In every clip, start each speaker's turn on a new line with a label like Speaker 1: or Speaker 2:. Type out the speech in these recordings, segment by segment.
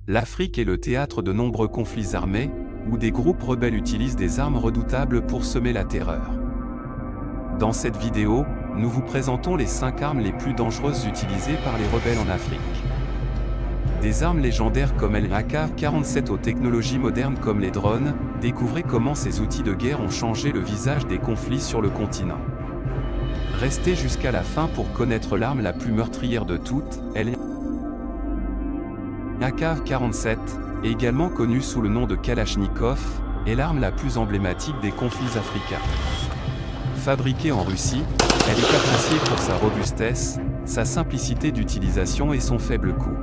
Speaker 1: L'Afrique est le théâtre de nombreux conflits armés, où des groupes rebelles utilisent des armes redoutables pour semer la terreur. Dans cette vidéo, nous vous présentons les 5 armes les plus dangereuses utilisées par les rebelles en Afrique. Des armes légendaires comme l'AK-47 aux technologies modernes comme les drones, découvrez comment ces outils de guerre ont changé le visage des conflits sur le continent. Restez jusqu'à la fin pour connaître l'arme la plus meurtrière de toutes, l'AK-47, également connue sous le nom de Kalachnikov, est l'arme la plus emblématique des conflits africains. Fabriquée en Russie, elle est appréciée pour sa robustesse, sa simplicité d'utilisation et son faible coût.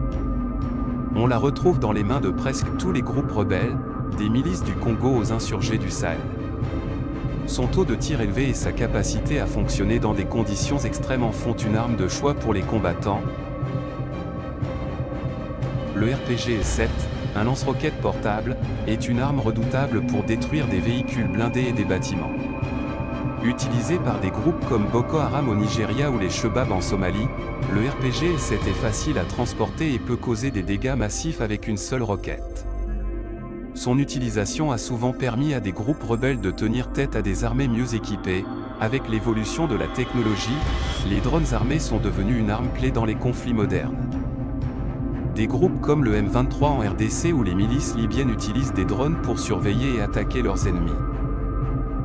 Speaker 1: On la retrouve dans les mains de presque tous les groupes rebelles, des milices du Congo aux insurgés du Sahel. Son taux de tir élevé et sa capacité à fonctionner dans des conditions extrêmes en font une arme de choix pour les combattants. Le RPG-7, un lance-roquettes portable, est une arme redoutable pour détruire des véhicules blindés et des bâtiments. Utilisé par des groupes comme Boko Haram au Nigeria ou les Shebab en Somalie, le RPG-7 est facile à transporter et peut causer des dégâts massifs avec une seule roquette. Son utilisation a souvent permis à des groupes rebelles de tenir tête à des armées mieux équipées. Avec l'évolution de la technologie, les drones armés sont devenus une arme clé dans les conflits modernes. Des groupes comme le M23 en RDC ou les milices libyennes utilisent des drones pour surveiller et attaquer leurs ennemis.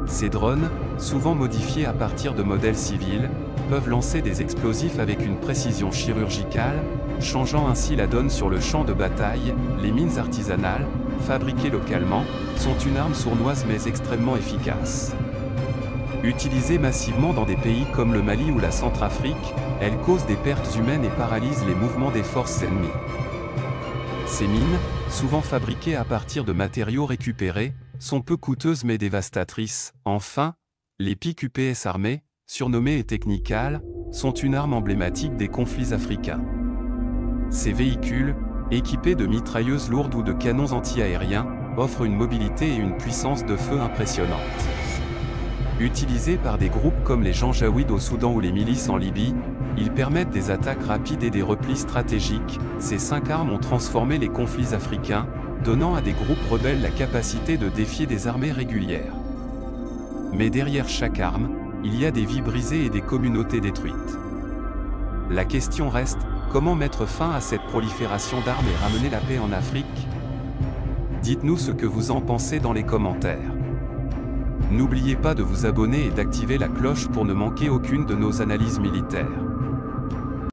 Speaker 1: Ces drones, souvent modifiés à partir de modèles civils, peuvent lancer des explosifs avec une précision chirurgicale, changeant ainsi la donne sur le champ de bataille. Les mines artisanales, fabriquées localement, sont une arme sournoise mais extrêmement efficace. Utilisées massivement dans des pays comme le Mali ou la Centrafrique, elles causent des pertes humaines et paralysent les mouvements des forces ennemies. Ces mines, souvent fabriquées à partir de matériaux récupérés, sont peu coûteuses mais dévastatrices. Enfin, les piques UPS armées, surnommées et technicales, sont une arme emblématique des conflits africains. Ces véhicules, équipés de mitrailleuses lourdes ou de canons anti-aériens, offrent une mobilité et une puissance de feu impressionnantes. Utilisés par des groupes comme les Janjaouides au Soudan ou les milices en Libye, ils permettent des attaques rapides et des replis stratégiques. Ces 5 armes ont transformé les conflits africains, donnant à des groupes rebelles la capacité de défier des armées régulières. Mais derrière chaque arme, il y a des vies brisées et des communautés détruites. La question reste, comment mettre fin à cette prolifération d'armes et ramener la paix en Afrique? Dites-nous ce que vous en pensez dans les commentaires. N'oubliez pas de vous abonner et d'activer la cloche pour ne manquer aucune de nos analyses militaires.